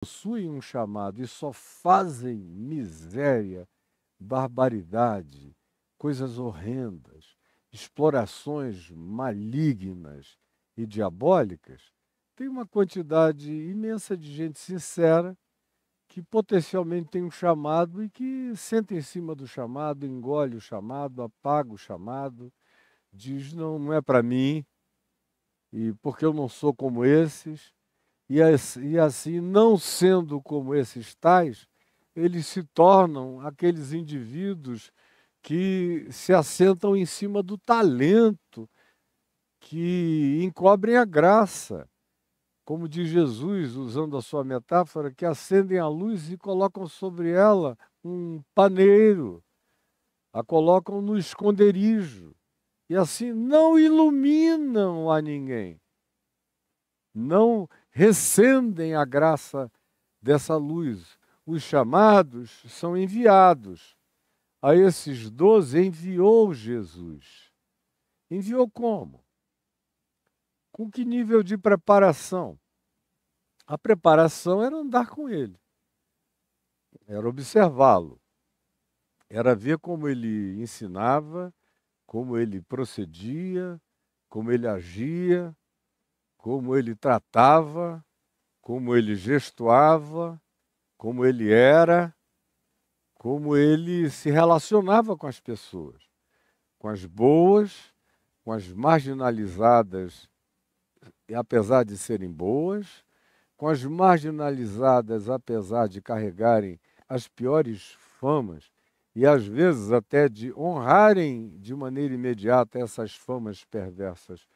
possuem um chamado e só fazem miséria, barbaridade, coisas horrendas, explorações malignas e diabólicas, tem uma quantidade imensa de gente sincera que potencialmente tem um chamado e que senta em cima do chamado, engole o chamado, apaga o chamado, diz não, não é para mim, e porque eu não sou como esses, e assim, não sendo como esses tais, eles se tornam aqueles indivíduos que se assentam em cima do talento, que encobrem a graça. Como diz Jesus, usando a sua metáfora, que acendem a luz e colocam sobre ela um paneiro, a colocam no esconderijo, e assim não iluminam a ninguém, não recendem a graça dessa luz. Os chamados são enviados. A esses 12 enviou Jesus. Enviou como? Com que nível de preparação? A preparação era andar com ele, era observá-lo, era ver como ele ensinava, como ele procedia, como ele agia, como ele tratava, como ele gestuava, como ele era, como ele se relacionava com as pessoas, com as boas, com as marginalizadas, e apesar de serem boas, com as marginalizadas, apesar de carregarem as piores famas, e às vezes até de honrarem de maneira imediata essas famas perversas,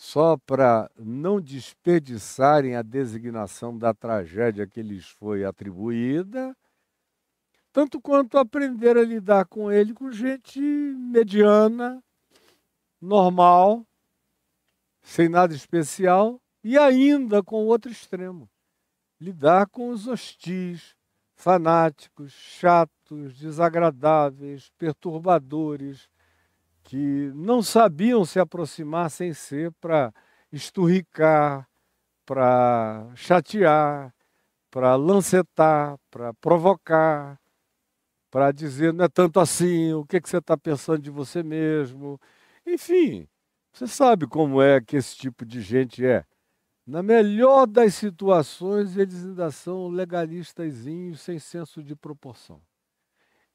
só para não desperdiçarem a designação da tragédia que lhes foi atribuída, tanto quanto aprender a lidar com ele com gente mediana, normal, sem nada especial, e ainda com o outro extremo, lidar com os hostis, fanáticos, chatos, desagradáveis, perturbadores, que não sabiam se aproximar sem ser para esturricar, para chatear, para lancetar, para provocar, para dizer não é tanto assim, o que, que você está pensando de você mesmo. Enfim, você sabe como é que esse tipo de gente é. Na melhor das situações, eles ainda são legalistazinhos, sem senso de proporção.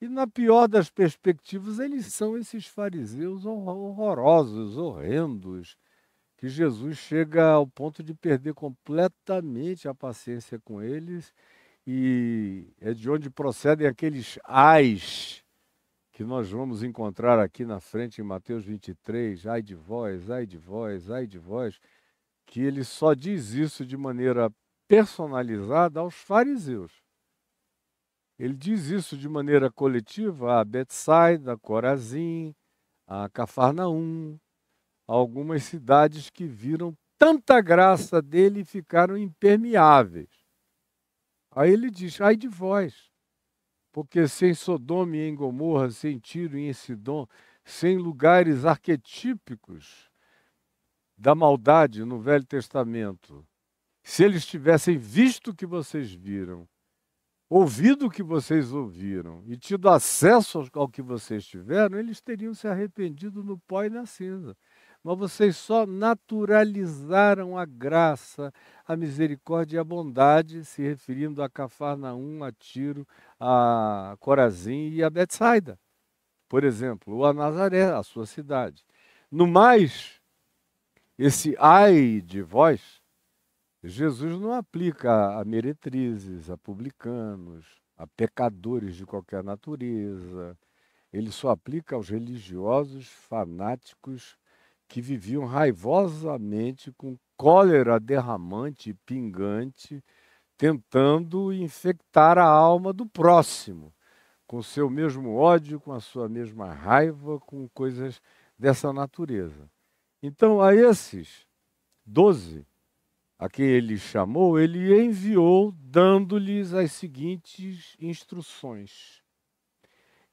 E na pior das perspectivas, eles são esses fariseus horrorosos, horrendos, que Jesus chega ao ponto de perder completamente a paciência com eles, e é de onde procedem aqueles ais que nós vamos encontrar aqui na frente em Mateus 23, ai de vós, ai de vós, ai de vós, que ele só diz isso de maneira personalizada aos fariseus. Ele diz isso de maneira coletiva a Betsaida, a Corazim, a Cafarnaum, a algumas cidades que viram tanta graça dele e ficaram impermeáveis. Aí ele diz, ai de vós, porque sem Sodoma e em Gomorra, sem Tiro e em Sidom, sem lugares arquetípicos da maldade no Velho Testamento, se eles tivessem visto o que vocês viram, ouvido o que vocês ouviram e tido acesso ao que vocês tiveram, eles teriam se arrependido no pó e na cinza. Mas vocês só naturalizaram a graça, a misericórdia e a bondade, se referindo a Cafarnaum, a Tiro, a Corazim e a Betsaida, por exemplo, ou a Nazaré, a sua cidade. No mais, esse ai de vós, Jesus não aplica a meretrizes, a publicanos, a pecadores de qualquer natureza. Ele só aplica aos religiosos fanáticos que viviam raivosamente com cólera derramante e pingante, tentando infectar a alma do próximo, com o seu mesmo ódio, com a sua mesma raiva, com coisas dessa natureza. Então, a esses 12 a quem ele chamou, ele enviou, dando-lhes as seguintes instruções.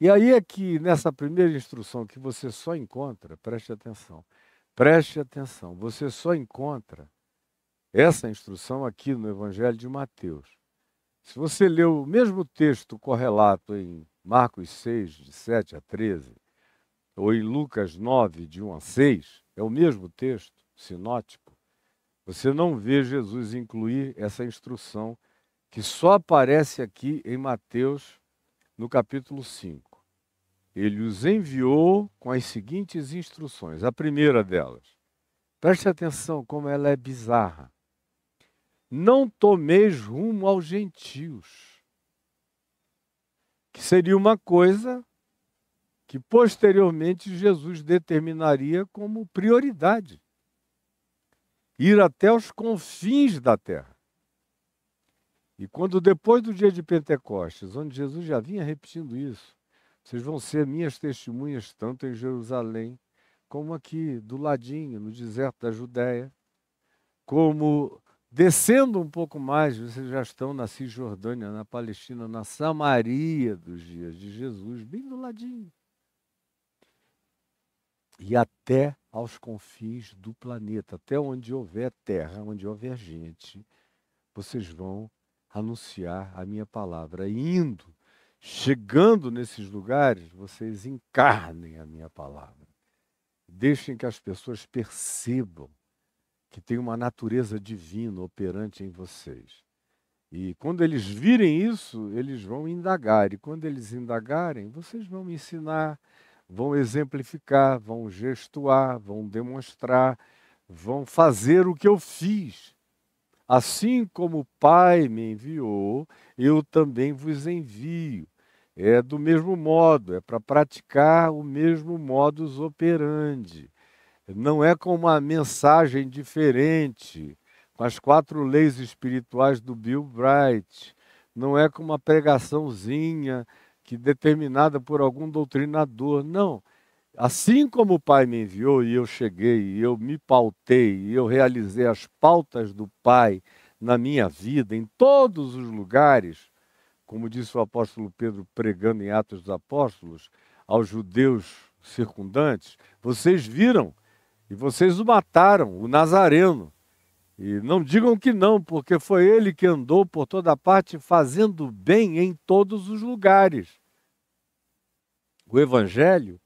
E aí é que, nessa primeira instrução, que você só encontra, preste atenção, você só encontra essa instrução aqui no Evangelho de Mateus. Se você ler o mesmo texto correlato em Marcos 6, de 7 a 13, ou em Lucas 9, de 1 a 6, é o mesmo texto, sinótico, você não vê Jesus incluir essa instrução que só aparece aqui em Mateus, no capítulo 5. Ele os enviou com as seguintes instruções. A primeira delas, preste atenção como ela é bizarra. Não tomeis rumo aos gentios, que seria uma coisa que posteriormente Jesus determinaria como prioridade. Ir até os confins da terra. E quando depois do dia de Pentecostes, onde Jesus já vinha repetindo isso, vocês vão ser minhas testemunhas tanto em Jerusalém, como aqui do ladinho, no deserto da Judéia, como descendo um pouco mais, vocês já estão na Cisjordânia, na Palestina, na Samaria dos dias de Jesus, bem do ladinho. E até aos confins do planeta, até onde houver terra, onde houver gente, vocês vão anunciar a minha palavra. Indo, chegando nesses lugares, vocês encarnem a minha palavra. Deixem que as pessoas percebam que tem uma natureza divina operante em vocês. E quando eles virem isso, eles vão indagar. E quando eles indagarem, vocês vão me ensinar, vão exemplificar, vão gestuar, vão demonstrar, vão fazer o que eu fiz. Assim como o Pai me enviou, eu também vos envio. É do mesmo modo, é para praticar o mesmo modus operandi. Não é com uma mensagem diferente, com as 4 leis espirituais do Bill Bright. Não é com uma pregaçãozinha que determinada por algum doutrinador. Não. Assim como o Pai me enviou e eu cheguei, e eu me pautei, e eu realizei as pautas do Pai na minha vida, em todos os lugares, como disse o apóstolo Pedro pregando em Atos dos Apóstolos, aos judeus circundantes, vocês viram e vocês o mataram, o Nazareno. E não digam que não, porque foi ele que andou por toda parte fazendo bem em todos os lugares. O Evangelho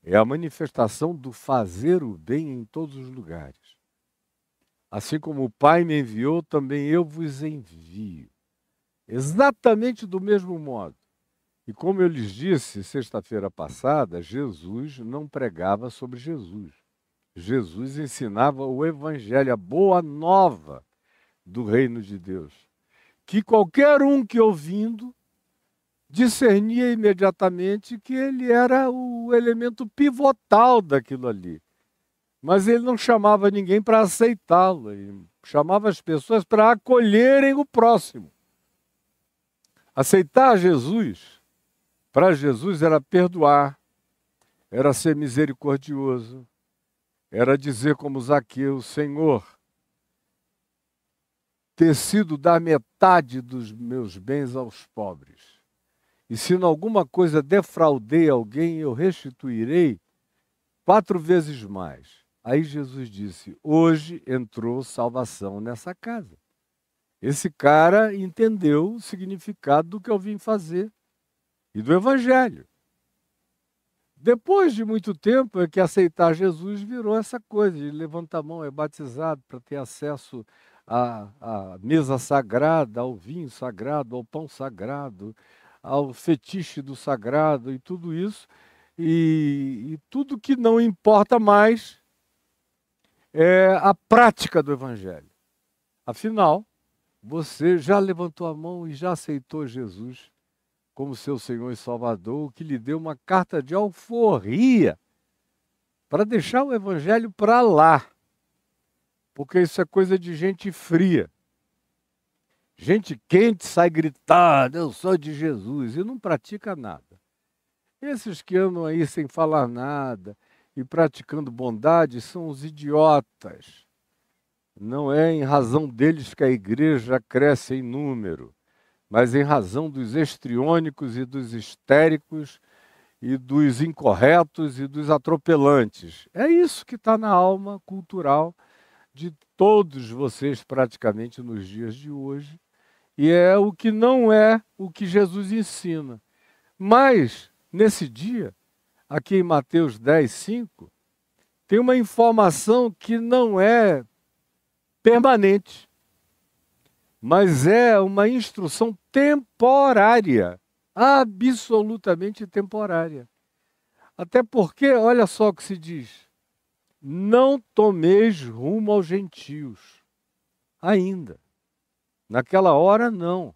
é a manifestação do fazer o bem em todos os lugares. Assim como o Pai me enviou, também eu vos envio. Exatamente do mesmo modo. E como eu lhes disse sexta-feira passada, Jesus não pregava sobre Jesus. Jesus ensinava o Evangelho, a boa nova do reino de Deus. Que qualquer um que ouvindo discernia imediatamente que ele era o elemento pivotal daquilo ali. Mas ele não chamava ninguém para aceitá-lo, ele chamava as pessoas para acolherem o próximo. Aceitar Jesus, para Jesus era perdoar, era ser misericordioso, era dizer como Zaqueu, Senhor, decido dar metade dos meus bens aos pobres. E se em alguma coisa defraudei alguém, eu restituirei 4 vezes mais. Aí Jesus disse, hoje entrou salvação nessa casa. Esse cara entendeu o significado do que eu vim fazer e do Evangelho. Depois de muito tempo é que aceitar Jesus virou essa coisa de levanta a mão, é batizado para ter acesso à mesa sagrada, ao vinho sagrado, ao pão sagrado, ao fetiche do sagrado e tudo isso. E tudo que não importa mais é a prática do Evangelho. Afinal, você já levantou a mão e já aceitou Jesus como seu Senhor e Salvador, o que lhe deu uma carta de alforria para deixar o Evangelho para lá. Porque isso é coisa de gente fria. Gente quente sai gritando, eu sou de Jesus, e não pratica nada. Esses que andam aí sem falar nada e praticando bondade são os idiotas. Não é em razão deles que a igreja cresce em número, mas em razão dos estriônicos e dos histéricos e dos incorretos e dos atropelantes. É isso que está na alma cultural de todos vocês praticamente nos dias de hoje e é o que não é o que Jesus ensina. Mas, nesse dia, aqui em Mateus 10, 5, tem uma informação que não é permanente, mas é uma instrução temporária, absolutamente temporária. Até porque, olha só o que se diz, não tomeis rumo aos gentios, ainda. Naquela hora, não.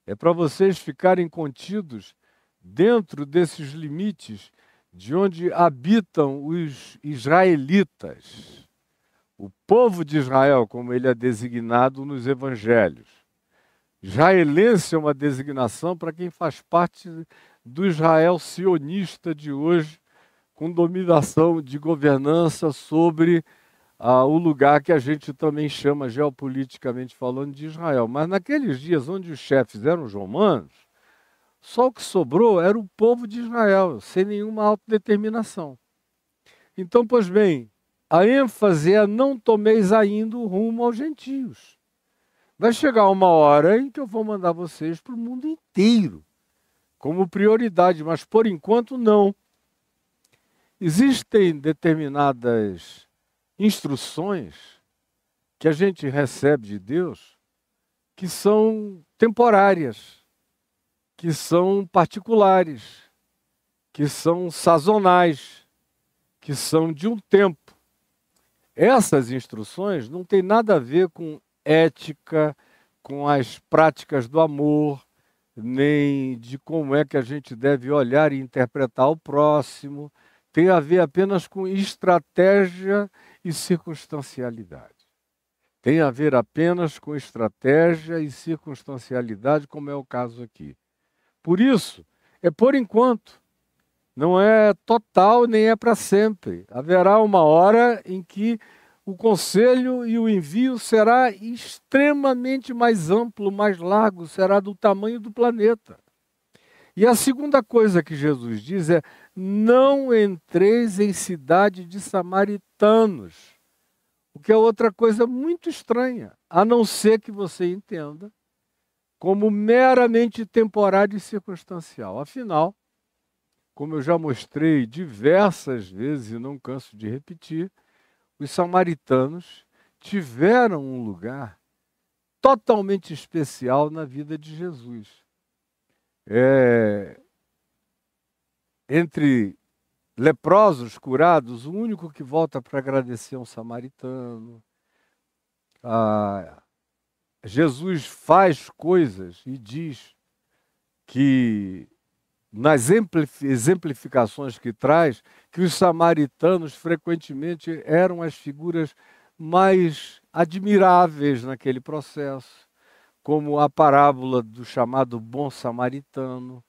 É para vocês ficarem contidos dentro desses limites de onde habitam os israelitas, o povo de Israel, como ele é designado nos evangelhos. Israelense é uma designação para quem faz parte do Israel sionista de hoje, com dominação de governança sobre o lugar que a gente também chama, geopoliticamente falando, de Israel. Mas naqueles dias onde os chefes eram os romanos, só o que sobrou era o povo de Israel, sem nenhuma autodeterminação. Então, pois bem, a ênfase é não tomeis ainda o rumo aos gentios. Vai chegar uma hora em que eu vou mandar vocês para o mundo inteiro, como prioridade, mas por enquanto não. Existem determinadas instruções que a gente recebe de Deus que são temporárias, que são particulares, que são sazonais, que são de um tempo. Essas instruções não têm nada a ver com ética, com as práticas do amor, nem de como é que a gente deve olhar e interpretar o próximo. Tem a ver apenas com estratégia e circunstancialidade. Tem a ver apenas com estratégia e circunstancialidade, como é o caso aqui. Por isso, é por enquanto. Não é total nem é para sempre. Haverá uma hora em que o conselho e o envio será extremamente mais amplo, mais largo, será do tamanho do planeta. E a segunda coisa que Jesus diz é: não entreis em cidade de samaritanos. O que é outra coisa muito estranha, a não ser que você entenda como meramente temporário e circunstancial. Afinal, como eu já mostrei diversas vezes e não canso de repetir, os samaritanos tiveram um lugar totalmente especial na vida de Jesus. Entre leprosos curados, o único que volta para agradecer é um samaritano. Jesus faz coisas e diz que, nas exemplificações que traz, que os samaritanos frequentemente eram as figuras mais admiráveis naquele processo, como a parábola do chamado bom samaritano,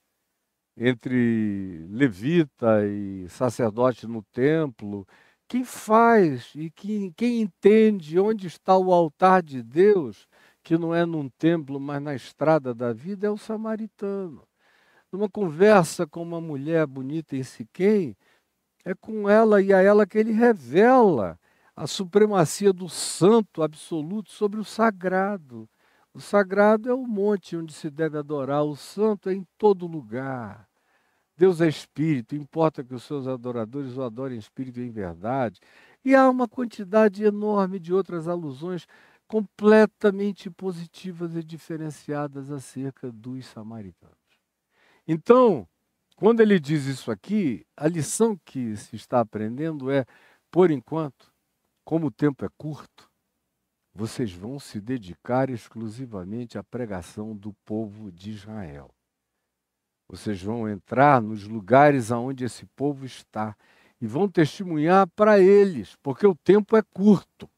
entre levita e sacerdote no templo. Quem faz e quem entende onde está o altar de Deus, que não é num templo, mas na estrada da vida, é o samaritano. Numa conversa com uma mulher bonita em Siquém, é com ela e a ela que ele revela a supremacia do santo absoluto sobre o sagrado. O sagrado é o monte onde se deve adorar, o santo é em todo lugar. Deus é espírito, importa que os seus adoradores o adorem em espírito e em verdade. E há uma quantidade enorme de outras alusões completamente positivas e diferenciadas acerca dos samaritanos. Então, quando ele diz isso aqui, a lição que se está aprendendo é, por enquanto, como o tempo é curto, vocês vão se dedicar exclusivamente à pregação do povo de Israel. Vocês vão entrar nos lugares aonde esse povo está e vão testemunhar para eles, porque o tempo é curto.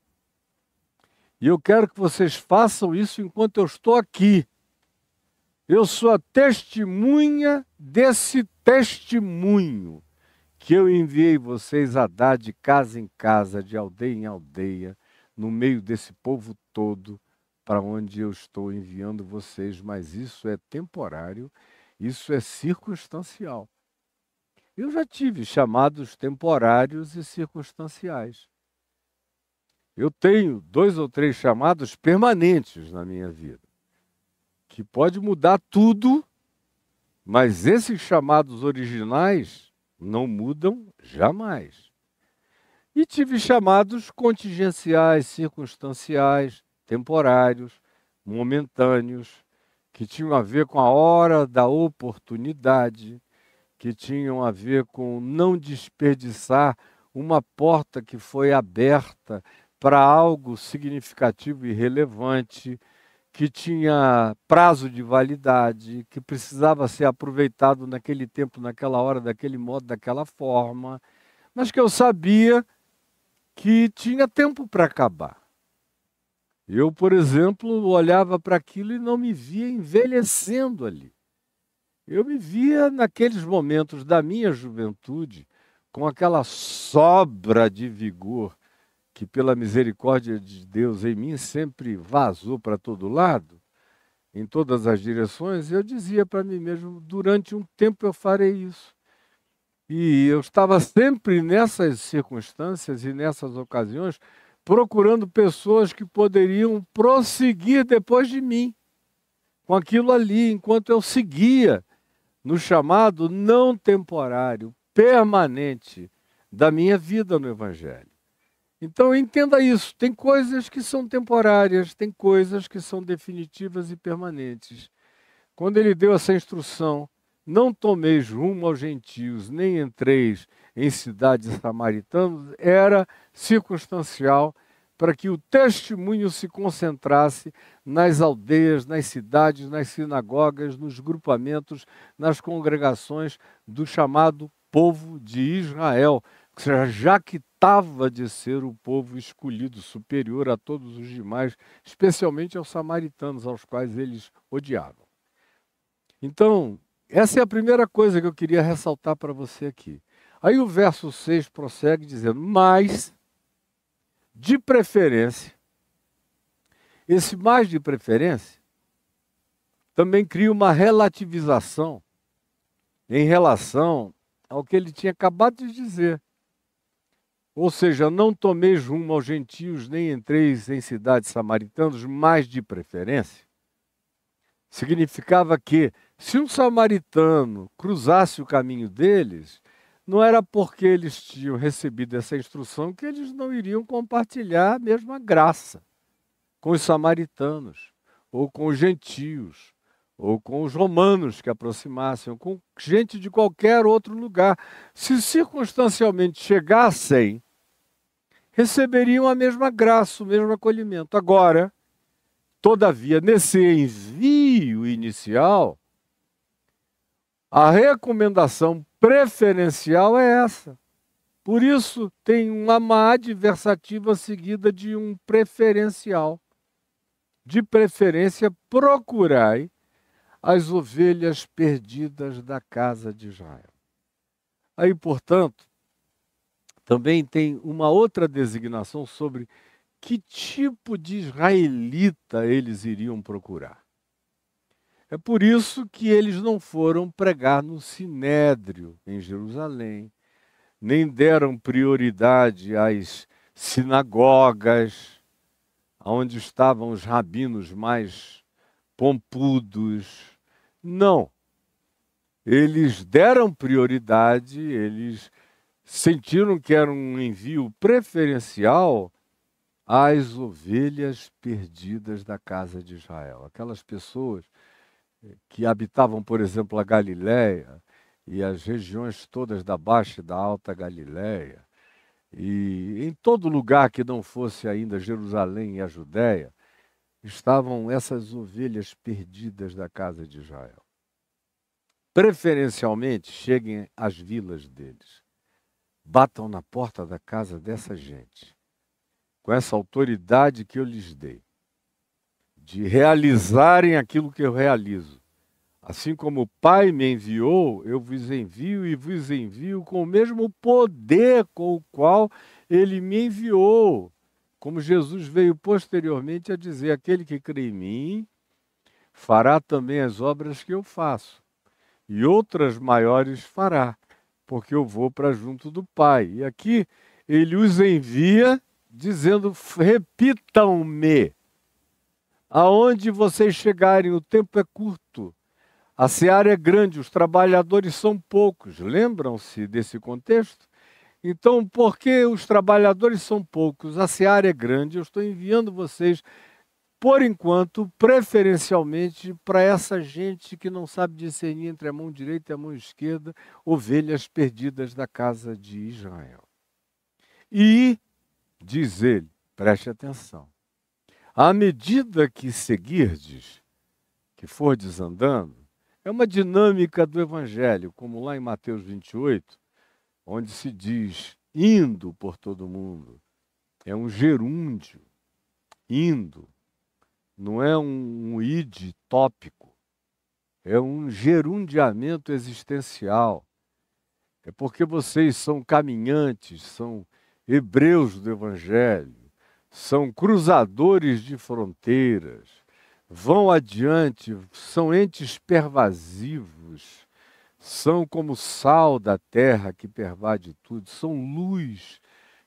E eu quero que vocês façam isso enquanto eu estou aqui. Eu sou a testemunha desse testemunho que eu enviei vocês a dar de casa em casa, de aldeia em aldeia, no meio desse povo todo, para onde eu estou enviando vocês, mas isso é temporário, isso é circunstancial. Eu já tive chamados temporários e circunstanciais. Eu tenho 2 ou 3 chamados permanentes na minha vida. que pode mudar tudo, mas esses chamados originais não mudam jamais. E tive chamados contingenciais, circunstanciais, temporários, momentâneos, que tinham a ver com a hora da oportunidade, que tinham a ver com não desperdiçar uma porta que foi aberta para algo significativo e relevante, que tinha prazo de validade, que precisava ser aproveitado naquele tempo, naquela hora, daquele modo, daquela forma, mas que eu sabia que tinha tempo para acabar. Eu, por exemplo, olhava para aquilo e não me via envelhecendo ali. Eu me via naqueles momentos da minha juventude, com aquela sobra de vigor que, pela misericórdia de Deus em mim, sempre vazou para todo lado, em todas as direções. Eu dizia para mim mesmo, durante um tempo eu farei isso. E eu estava sempre nessas circunstâncias e nessas ocasiões procurando pessoas que poderiam prosseguir depois de mim, com aquilo ali, enquanto eu seguia no chamado não temporário, permanente da minha vida no Evangelho. Então entenda isso, tem coisas que são temporárias, tem coisas que são definitivas e permanentes. Quando ele deu essa instrução, não tomeis rumo aos gentios, nem entreis em cidades samaritanas, era circunstancial para que o testemunho se concentrasse nas aldeias, nas cidades, nas sinagogas, nos grupamentos, nas congregações do chamado povo de Israel, que já quitava de ser o povo escolhido, superior a todos os demais, especialmente aos samaritanos, aos quais eles odiavam. Então, essa é a primeira coisa que eu queria ressaltar para você aqui. Aí o verso 6 prossegue dizendo, mas, de preferência, esse mais de preferência também cria uma relativização em relação ao que ele tinha acabado de dizer. Ou seja, não tomeis rumo aos gentios, nem entreis em cidades samaritanas, mas de preferência. Significava que, se um samaritano cruzasse o caminho deles, não era porque eles tinham recebido essa instrução que eles não iriam compartilhar a mesma graça com os samaritanos, ou com os gentios, ou com os romanos que aproximassem, ou com gente de qualquer outro lugar. Se circunstancialmente chegassem, receberiam a mesma graça, o mesmo acolhimento. Agora, todavia, nesse envio inicial, a recomendação preferencial é essa. Por isso, tem uma adversativa seguida de um preferencial. De preferência, procurai as ovelhas perdidas da casa de Israel. Aí, portanto, também tem uma outra designação sobre que tipo de israelita eles iriam procurar. É por isso que eles não foram pregar no Sinédrio, em Jerusalém, nem deram prioridade às sinagogas, onde estavam os rabinos mais pompudos. Não. Eles deram prioridade, eles sentiram que era um envio preferencial às ovelhas perdidas da casa de Israel. Aquelas pessoas que habitavam, por exemplo, a Galiléia e as regiões todas da Baixa e da Alta Galiléia, e em todo lugar que não fosse ainda Jerusalém e a Judéia, estavam essas ovelhas perdidas da casa de Israel. Preferencialmente, cheguem às vilas deles, batam na porta da casa dessa gente, com essa autoridade que eu lhes dei, de realizarem aquilo que eu realizo. Assim como o Pai me enviou, eu vos envio e vos envio com o mesmo poder com o qual Ele me enviou. Como Jesus veio posteriormente a dizer, aquele que crê em mim, fará também as obras que eu faço. E outras maiores fará, porque eu vou para junto do Pai. E aqui Ele os envia dizendo, repitam-me Aonde vocês chegarem, o tempo é curto. A seara é grande, os trabalhadores são poucos. Lembram-se desse contexto? Então, porque os trabalhadores são poucos, a seara é grande, eu estou enviando vocês, por enquanto, preferencialmente para essa gente que não sabe discernir entre a mão direita e a mão esquerda, ovelhas perdidas da casa de Israel. E, diz ele, preste atenção, à medida que seguirdes, que fordes andando, é uma dinâmica do Evangelho, como lá em Mateus 28, onde se diz indo por todo mundo. É um gerúndio, indo. Não é um id tópico. É um gerundiamento existencial. É porque vocês são caminhantes, são hebreus do Evangelho, são cruzadores de fronteiras, vão adiante, são entes pervasivos, são como sal da terra que pervade tudo, são luz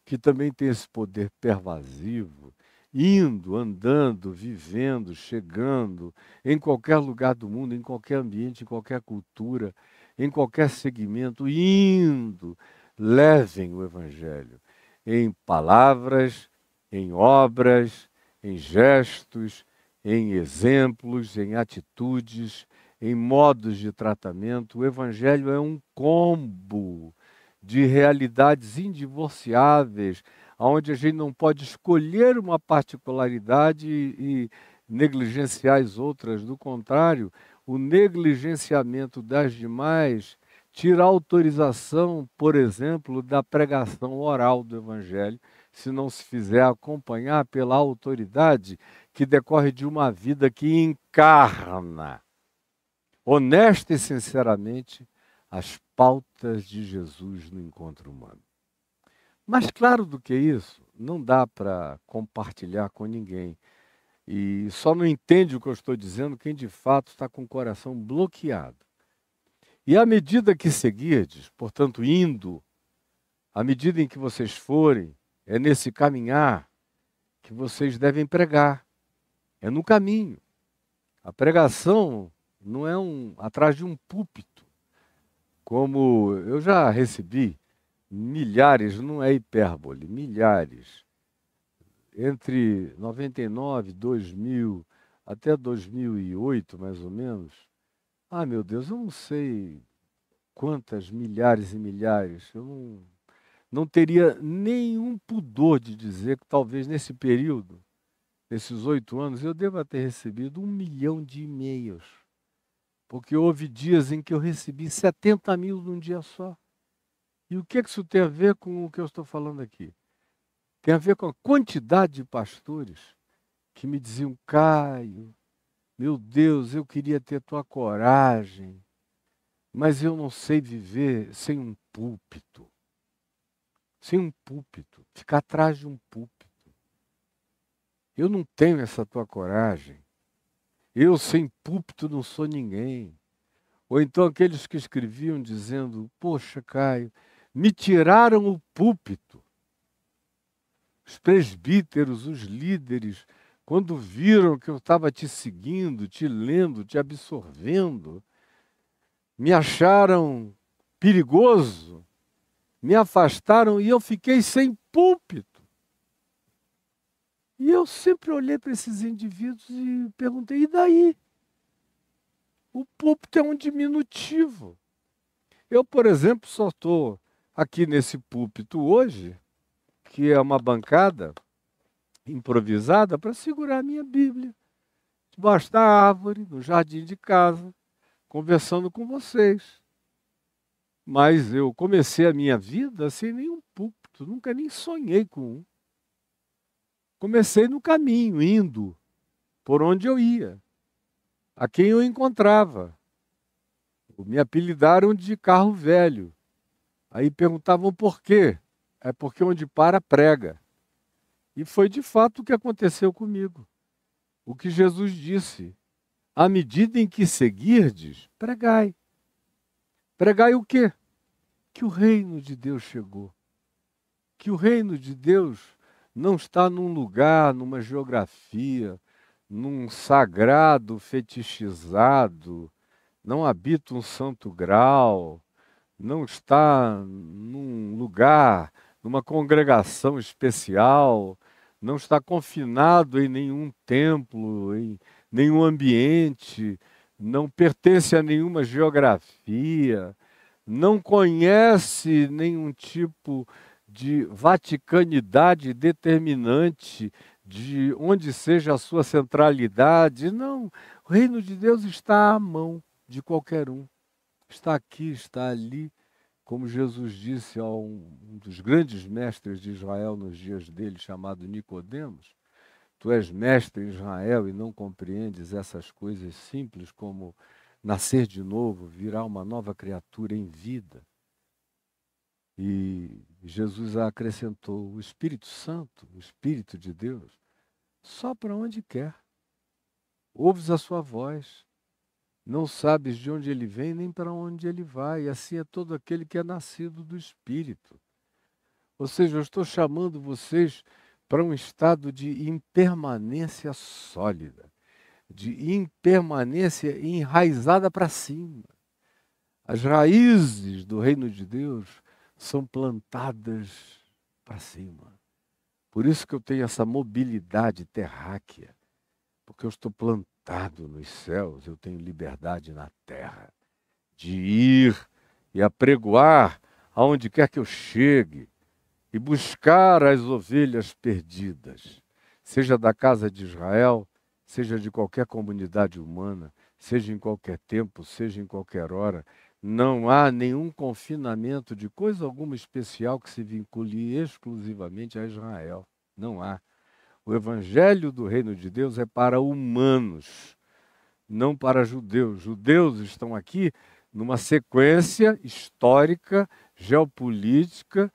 que também tem esse poder pervasivo, indo, andando, vivendo, chegando em qualquer lugar do mundo, em qualquer ambiente, em qualquer cultura, em qualquer segmento, indo, levem o Evangelho em palavras, em obras, em gestos, em exemplos, em atitudes, em modos de tratamento. O Evangelho é um combo de realidades indivociáveis, onde a gente não pode escolher uma particularidade e negligenciar as outras. Do contrário, o negligenciamento das demais tira a autorização, por exemplo, da pregação oral do Evangelho, se não se fizer acompanhar pela autoridade que decorre de uma vida que encarna, honesta e sinceramente, as pautas de Jesus no encontro humano. Mais claro do que isso, não dá para compartilhar com ninguém. E só não entende o que eu estou dizendo quem de fato está com o coração bloqueado. E à medida que seguirdes, portanto, indo, à medida em que vocês forem, é nesse caminhar que vocês devem pregar. É no caminho. A pregação não é atrás de um púlpito, como eu já recebi milhares, não é hipérbole, milhares, entre 99, 2000, até 2008, mais ou menos. Ah, meu Deus, eu não sei quantas milhares e milhares, eu não teria nenhum pudor de dizer que talvez nesse período, nesses 8 anos, eu deva ter recebido 1 milhão de e-mails. Porque houve dias em que eu recebi 70 mil num dia só. E o que isso tem a ver com o que eu estou falando aqui? Tem a ver com a quantidade de pastores que me diziam: Caio, meu Deus, eu queria ter tua coragem, mas eu não sei viver sem um púlpito. Sem um púlpito, ficar atrás de um púlpito. Eu não tenho essa tua coragem. Eu sem púlpito não sou ninguém. Ou então aqueles que escreviam dizendo: poxa, Caio, me tiraram o púlpito. Os presbíteros, os líderes, quando viram que eu estava te seguindo, te lendo, te absorvendo, me acharam perigoso, me afastaram e eu fiquei sem púlpito. E eu sempre olhei para esses indivíduos e perguntei: e daí? O púlpito é um diminutivo. Eu, por exemplo, só estou aqui nesse púlpito hoje, que é uma bancada improvisada, para segurar a minha Bíblia, debaixo da árvore, no jardim de casa, conversando com vocês. Mas eu comecei a minha vida sem nenhum púlpito, nunca nem sonhei com um. Comecei no caminho, indo por onde eu ia, a quem eu encontrava. Me apelidaram de carro velho. Aí perguntavam por quê. É porque onde para, prega. E foi de fato o que aconteceu comigo. O que Jesus disse: à medida em que seguirdes, pregai. Pregai o quê? Que o reino de Deus chegou. Que o reino de Deus não está num lugar, numa geografia, num sagrado fetichizado, não habita um santo grau, não está num lugar, numa congregação especial, não está confinado em nenhum templo, em nenhum ambiente, não pertence a nenhuma geografia, não conhece nenhum tipo de vaticanidade determinante de onde seja a sua centralidade. Não, o reino de Deus está à mão de qualquer um. Está aqui, está ali, como Jesus disse a um dos grandes mestres de Israel nos dias dele, chamado Nicodemos: tu és mestre em Israel e não compreendes essas coisas simples como nascer de novo, virar uma nova criatura em vida. E Jesus acrescentou: o Espírito Santo, o Espírito de Deus, sopra onde quer. Ouves a sua voz, não sabes de onde ele vem nem para onde ele vai. E assim é todo aquele que é nascido do Espírito. Ou seja, eu estou chamando vocês para um estado de impermanência sólida, de impermanência enraizada para cima. As raízes do reino de Deus são plantadas para cima. Por isso que eu tenho essa mobilidade terráquea, porque eu estou plantado nos céus, eu tenho liberdade na terra de ir e apregoar aonde quer que eu chegue e buscar as ovelhas perdidas, seja da casa de Israel, seja de qualquer comunidade humana, seja em qualquer tempo, seja em qualquer hora. Não há nenhum confinamento de coisa alguma especial que se vincule exclusivamente a Israel. Não há. O evangelho do reino de Deus é para humanos, não para judeus. Judeus estão aqui numa sequência histórica, geopolítica,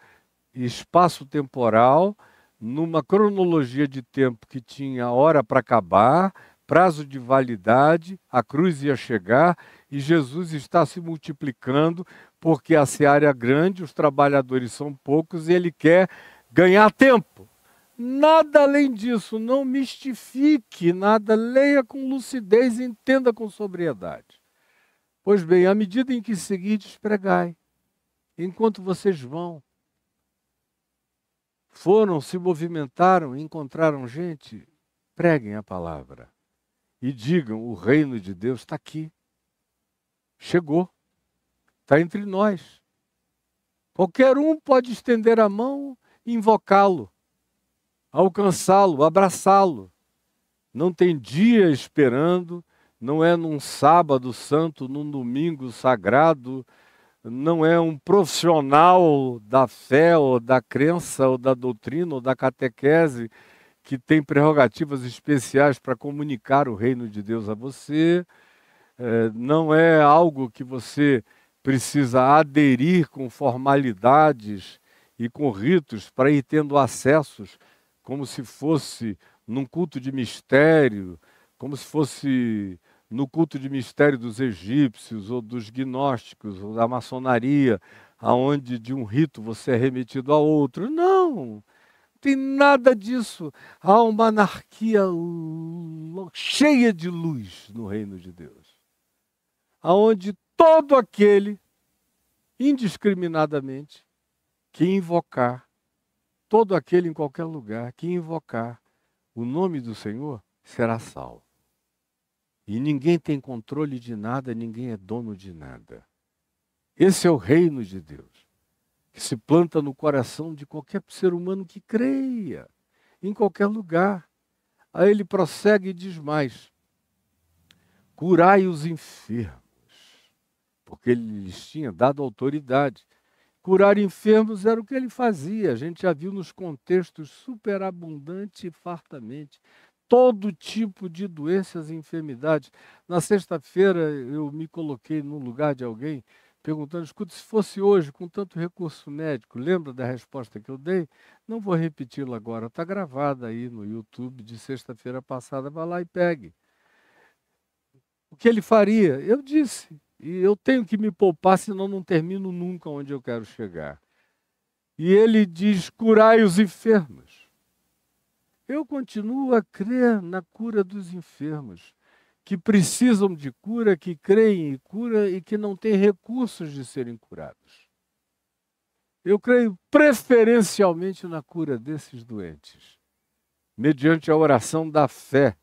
espaço-temporal, numa cronologia de tempo que tinha hora para acabar, prazo de validade, a cruz ia chegar e Jesus está se multiplicando porque a seara é grande, os trabalhadores são poucos e ele quer ganhar tempo. Nada além disso, não mistifique nada, leia com lucidez e entenda com sobriedade. Pois bem, à medida em que seguides, pregai. Enquanto vocês vão, foram, se movimentaram, encontraram gente, preguem a palavra. E digam, o reino de Deus está aqui. Chegou. Está entre nós. Qualquer um pode estender a mão e invocá-lo, alcançá-lo, abraçá-lo. Não tem dia esperando, não é num sábado santo, num domingo sagrado, não é um profissional da fé ou da crença ou da doutrina ou da catequese que tem prerrogativas especiais para comunicar o reino de Deus a você. Não é algo que você precisa aderir com formalidades e com ritos para ir tendo acessos, como se fosse num culto de mistério, como se fosse no culto de mistério dos egípcios, ou dos gnósticos, ou da maçonaria, aonde de um rito você é remetido a outro. Não tem nada disso. Há uma anarquia cheia de luz no reino de Deus, aonde todo aquele, indiscriminadamente, que invocar, todo aquele em qualquer lugar que invocar o nome do Senhor será salvo. E ninguém tem controle de nada, ninguém é dono de nada. Esse é o reino de Deus, que se planta no coração de qualquer ser humano que creia, em qualquer lugar. Aí ele prossegue e diz mais: curai os enfermos, porque ele lhes tinha dado autoridade. Curar enfermos era o que ele fazia, a gente já viu nos contextos superabundante e fartamente. Todo tipo de doenças e enfermidades. Na sexta-feira eu me coloquei no lugar de alguém perguntando: escuta, se fosse hoje com tanto recurso médico, lembra da resposta que eu dei? Não vou repeti-la agora, está gravada aí no YouTube de sexta-feira passada, vá lá e pegue. O que ele faria? Eu disse, e eu tenho que me poupar, senão não termino nunca onde eu quero chegar. E ele diz: curai os enfermos. Eu continuo a crer na cura dos enfermos, que precisam de cura, que creem em cura e que não têm recursos de serem curados. Eu creio preferencialmente na cura desses doentes, mediante a oração da fé,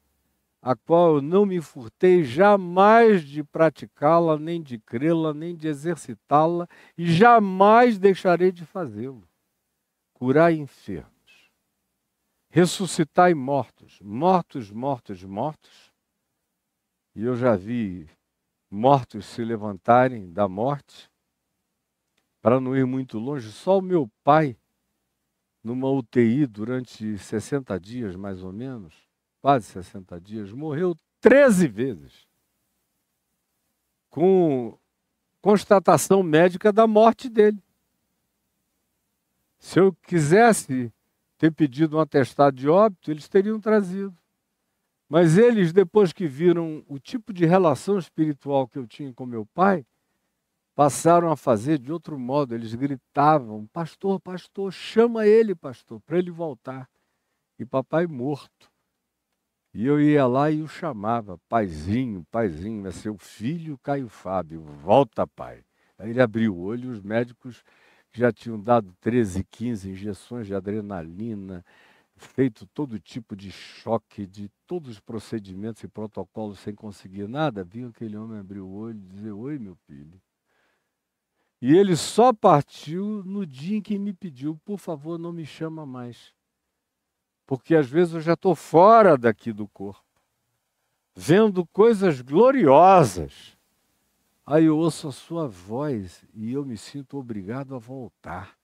a qual eu não me furtei jamais de praticá-la, nem de crê-la, nem de exercitá-la, e jamais deixarei de fazê-lo. Curai enfermos, ressuscitai mortos, mortos, mortos, mortos. E eu já vi mortos se levantarem da morte, para não ir muito longe. Só o meu pai, numa UTI durante 60 dias, mais ou menos, quase 60 dias, morreu 13 vezes, com constatação médica da morte dele. Se eu quisesse ter pedido um atestado de óbito, eles teriam trazido. Mas eles, depois que viram o tipo de relação espiritual que eu tinha com meu pai, passaram a fazer de outro modo. Eles gritavam: pastor, pastor, chama ele, pastor, para ele voltar. E papai morto. E eu ia lá e o chamava: paizinho, paizinho, é seu filho Caio Fábio, volta, pai. Aí ele abriu o olho e os médicos já tinham dado 13, 15 injeções de adrenalina, feito todo tipo de choque, de todos os procedimentos e protocolos sem conseguir nada. Viu aquele homem abrir o olho e dizer: oi, meu filho. E ele só partiu no dia em que me pediu: por favor, não me chama mais. Porque às vezes eu já estou fora daqui do corpo, vendo coisas gloriosas. Aí eu ouço a sua voz e eu me sinto obrigado a voltar.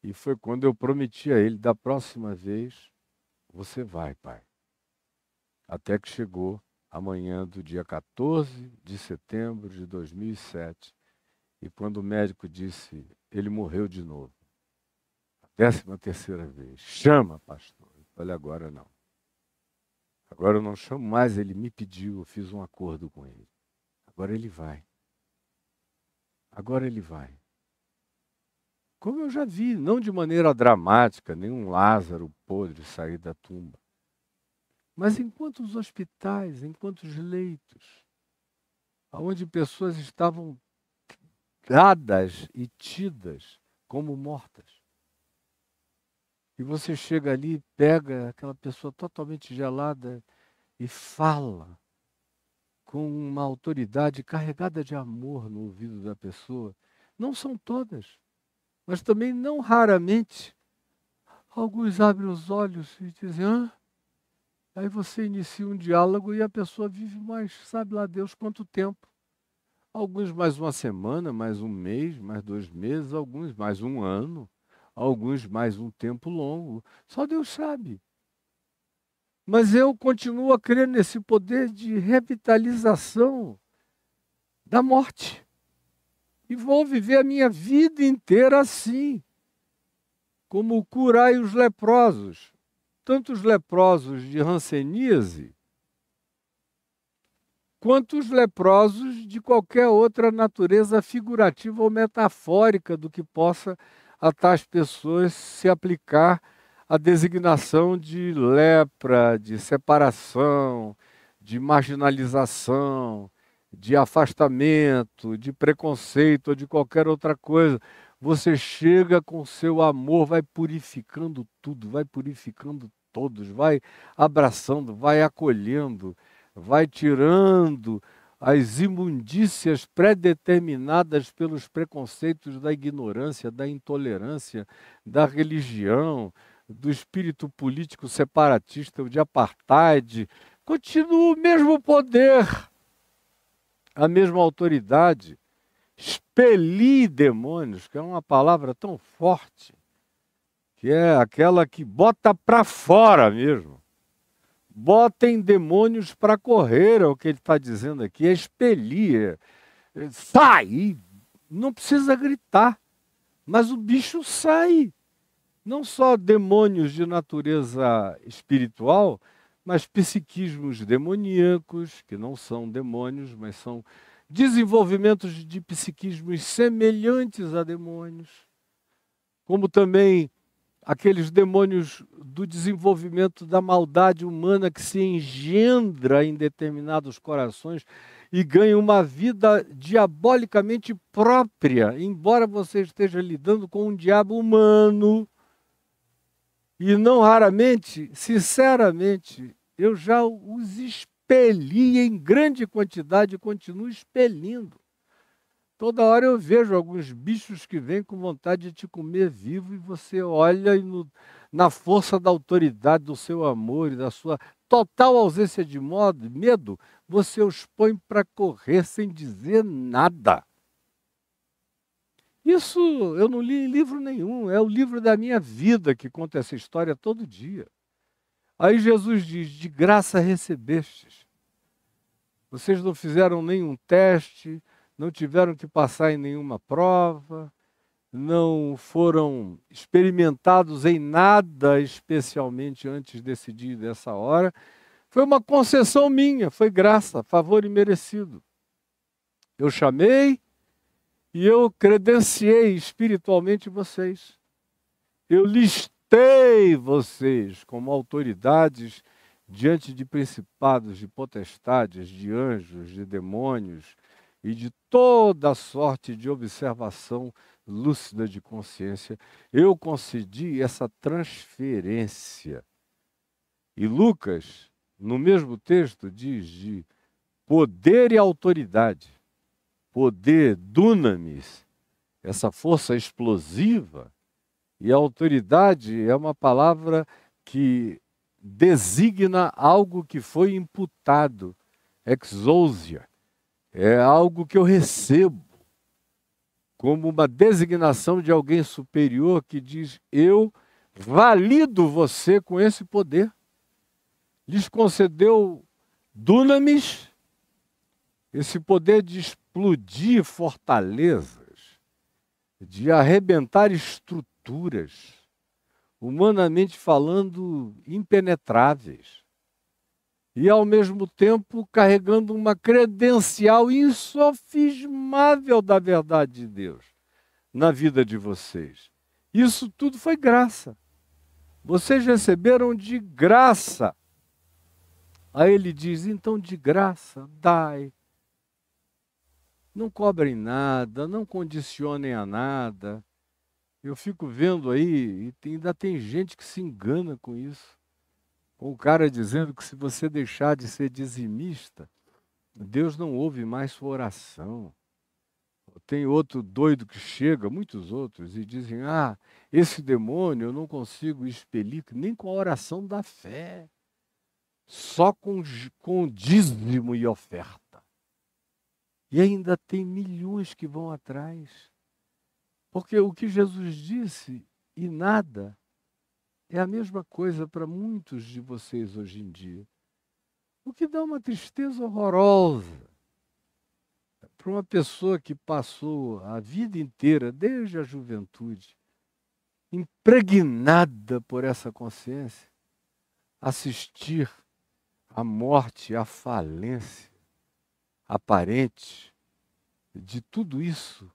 E foi quando eu prometi a ele: da próxima vez, você vai, pai. Até que chegou a manhã do dia 14 de setembro de 2007. E quando o médico disse: ele morreu de novo. 13ª vez. Chama, pastor. Eu falei: agora não. Agora eu não chamo mais, ele me pediu, eu fiz um acordo com ele. Agora ele vai. Agora ele vai. Como eu já vi, não de maneira dramática, nenhum Lázaro podre sair da tumba. Mas enquanto os hospitais, enquanto os leitos, onde pessoas estavam dadas e tidas como mortas, e você chega ali, pega aquela pessoa totalmente gelada e fala com uma autoridade carregada de amor no ouvido da pessoa. Não são todas, mas também não raramente. Alguns abrem os olhos e dizem: hã? Aí você inicia um diálogo e a pessoa vive mais, sabe lá Deus quanto tempo. Alguns mais uma semana, mais um mês, mais 2 meses, alguns mais um ano, alguns mais um tempo longo. Só Deus sabe. Mas eu continuo a crer nesse poder de revitalização da morte. E vou viver a minha vida inteira assim. Como curai os leprosos. Tanto os leprosos de hanseníase, quanto os leprosos de qualquer outra natureza figurativa ou metafórica do que possa a tais pessoas se aplicar a designação de lepra, de separação, de marginalização, de afastamento, de preconceito ou de qualquer outra coisa. Você chega com seu amor, vai purificando tudo, vai purificando todos, vai abraçando, vai acolhendo, vai tirando as imundícias predeterminadas pelos preconceitos da ignorância, da intolerância, da religião, do espírito político separatista, de apartheid. Continua o mesmo poder, a mesma autoridade. Expelir demônios, que é uma palavra tão forte, que é aquela que bota para fora mesmo. Botem demônios para correr, é o que ele está dizendo aqui, é expelir. Sai! Não precisa gritar, mas o bicho sai. Não só demônios de natureza espiritual, mas psiquismos demoníacos, que não são demônios, mas são desenvolvimentos de psiquismos semelhantes a demônios. Como também aqueles demônios do desenvolvimento da maldade humana que se engendra em determinados corações e ganha uma vida diabolicamente própria, embora você esteja lidando com um diabo humano. E não raramente, sinceramente, eu já os expeli em grande quantidade e continuo expelindo. Toda hora eu vejo alguns bichos que vêm com vontade de te comer vivo e você olha e na força da autoridade, do seu amor e da sua total ausência de medo, você os põe para correr sem dizer nada. Isso eu não li em livro nenhum, é o livro da minha vida que conta essa história todo dia. Aí Jesus diz, de graça recebestes. Vocês não fizeram nenhum teste, não tiveram que passar em nenhuma prova, não foram experimentados em nada, especialmente antes desse dia e dessa hora. Foi uma concessão minha, foi graça, favor imerecido. Eu chamei e eu credenciei espiritualmente vocês. Eu listei vocês como autoridades diante de principados, de potestades, de anjos, de demônios e de toda sorte de observação lúcida de consciência. Eu concedi essa transferência. E Lucas, no mesmo texto, diz de poder e autoridade. Poder, dunamis, essa força explosiva, e a autoridade é uma palavra que designa algo que foi imputado, exousia, é algo que eu recebo, como uma designação de alguém superior que diz, eu valido você com esse poder. Lhes concedeu dunamis, esse poder de explodir fortalezas, de arrebentar estruturas, humanamente falando, impenetráveis. E, ao mesmo tempo, carregando uma credencial insofismável da verdade de Deus na vida de vocês. Isso tudo foi graça. Vocês receberam de graça. Aí ele diz, então de graça, dai. Não cobrem nada, não condicionem a nada. Eu fico vendo aí, e ainda tem gente que se engana com isso. Com o cara dizendo que se você deixar de ser dizimista, Deus não ouve mais sua oração. Tem outro doido que chega, muitos outros, e dizem, esse demônio eu não consigo expelir nem com a oração da fé, só com dízimo e oferta. E ainda tem milhões que vão atrás. Porque o que Jesus disse e nada é a mesma coisa para muitos de vocês hoje em dia. O que dá uma tristeza horrorosa para uma pessoa que passou a vida inteira, desde a juventude, impregnada por essa consciência, assistir à morte, à falência aparente de tudo isso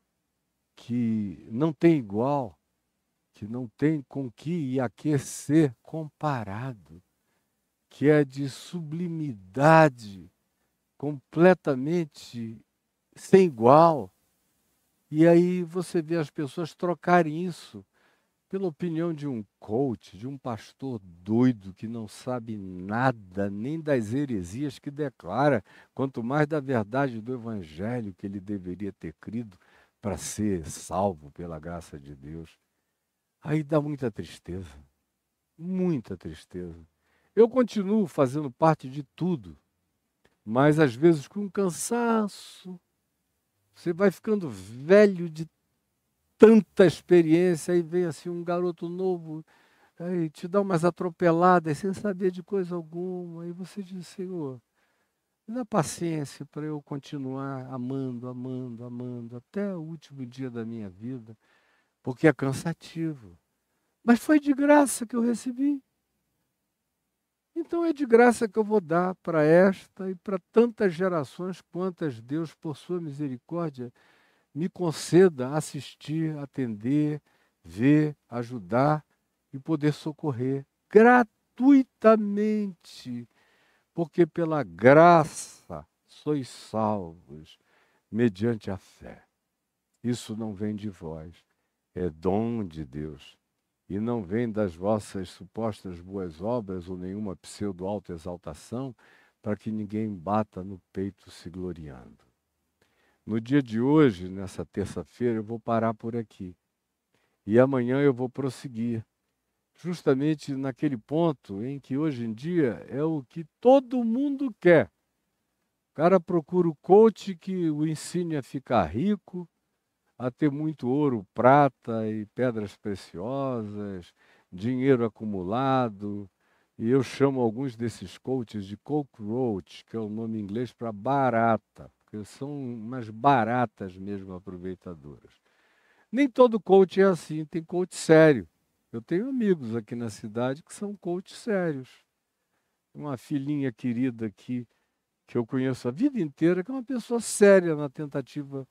que não tem igual, que não tem com que e a que ser comparado, que é de sublimidade completamente sem igual. E aí você vê as pessoas trocarem isso pela opinião de um coach, de um pastor doido que não sabe nada, nem das heresias que declara, quanto mais da verdade do evangelho que ele deveria ter crido para ser salvo pela graça de Deus. Aí dá muita tristeza, muita tristeza. Eu continuo fazendo parte de tudo, mas às vezes com cansaço. Você vai ficando velho de tanta experiência, aí vem assim um garoto novo, aí te dá umas atropeladas sem saber de coisa alguma, aí você diz, Senhor, me dá paciência para eu continuar amando, amando, amando, até o último dia da minha vida, porque é cansativo. Mas foi de graça que eu recebi. Então é de graça que eu vou dar para esta e para tantas gerações quantas Deus, por sua misericórdia, me conceda assistir, atender, ver, ajudar e poder socorrer gratuitamente, porque pela graça sois salvos, mediante a fé. Isso não vem de vós, é dom de Deus. E não vem das vossas supostas boas obras ou nenhuma pseudo-autoexaltação, para que ninguém bata no peito se gloriando. No dia de hoje, nessa terça-feira, eu vou parar por aqui. E amanhã eu vou prosseguir, justamente naquele ponto em que hoje em dia é o que todo mundo quer. O cara procura o coach que o ensine a ficar rico, a ter muito ouro, prata e pedras preciosas, dinheiro acumulado. E eu chamo alguns desses coaches de cockroach, que é o nome em inglês para barata, porque são umas baratas mesmo aproveitadoras. Nem todo coach é assim, tem coach sério. Eu tenho amigos aqui na cidade que são coaches sérios. Uma filhinha querida aqui, que eu conheço a vida inteira, que é uma pessoa séria na tentativa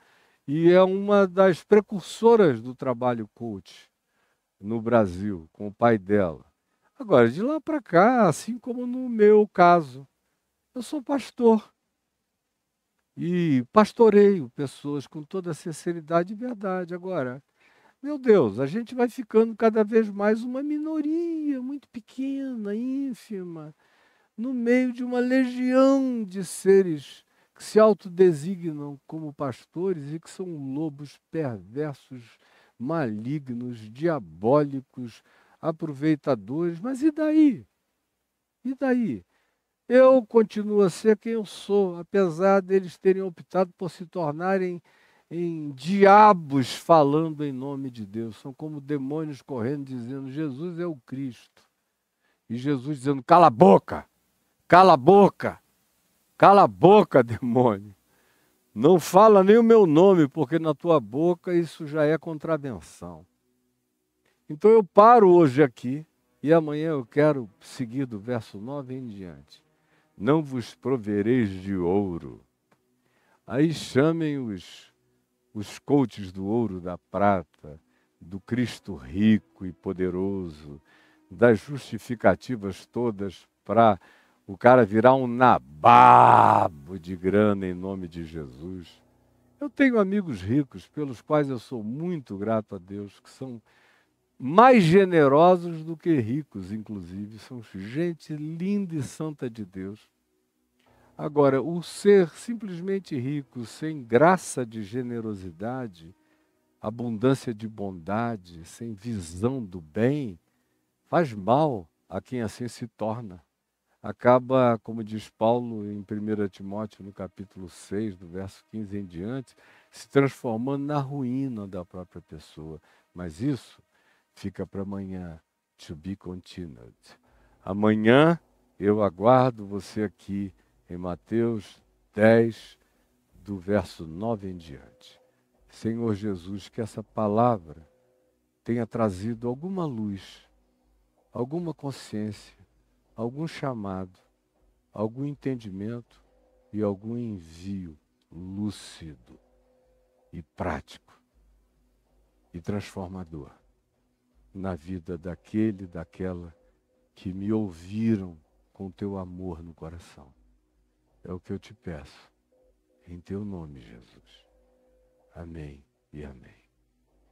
e é uma das precursoras do trabalho coach no Brasil, com o pai dela. Agora, de lá para cá, assim como no meu caso, eu sou pastor e pastoreio pessoas com toda a sinceridade e verdade. Agora, meu Deus, a gente vai ficando cada vez mais uma minoria muito pequena, ínfima, no meio de uma legião de seres que se autodesignam como pastores e que são lobos perversos, malignos, diabólicos, aproveitadores. Mas e daí? E daí? Eu continuo a ser quem eu sou, apesar deles terem optado por se tornarem em diabos falando em nome de Deus. São como demônios correndo dizendo: Jesus é o Cristo. E Jesus dizendo: cala a boca! Cala a boca! Cala a boca, demônio! Não fala nem o meu nome, porque na tua boca isso já é contravenção. Então eu paro hoje aqui e amanhã eu quero seguir do verso 9 em diante. Não vos provereis de ouro. Aí chamem os coaches do ouro, da prata, do Cristo rico e poderoso, das justificativas todas para o cara virar um nababo de grana em nome de Jesus. Eu tenho amigos ricos pelos quais eu sou muito grato a Deus, que são mais generosos do que ricos, inclusive. São gente linda e santa de Deus. Agora, o ser simplesmente rico, sem graça de generosidade, abundância de bondade, sem visão do bem, faz mal a quem assim se torna. Acaba, como diz Paulo em 1 Timóteo, no capítulo 6, do verso 15 em diante, se transformando na ruína da própria pessoa. Mas isso fica para amanhã, to be continued. Amanhã eu aguardo você aqui em Mateus 10, do verso 9 em diante. Senhor Jesus, que essa palavra tenha trazido alguma luz, alguma consciência, algum chamado, algum entendimento e algum envio lúcido e prático e transformador na vida daquele, daquela que me ouviram com teu amor no coração. É o que eu te peço, em teu nome, Jesus. Amém e amém.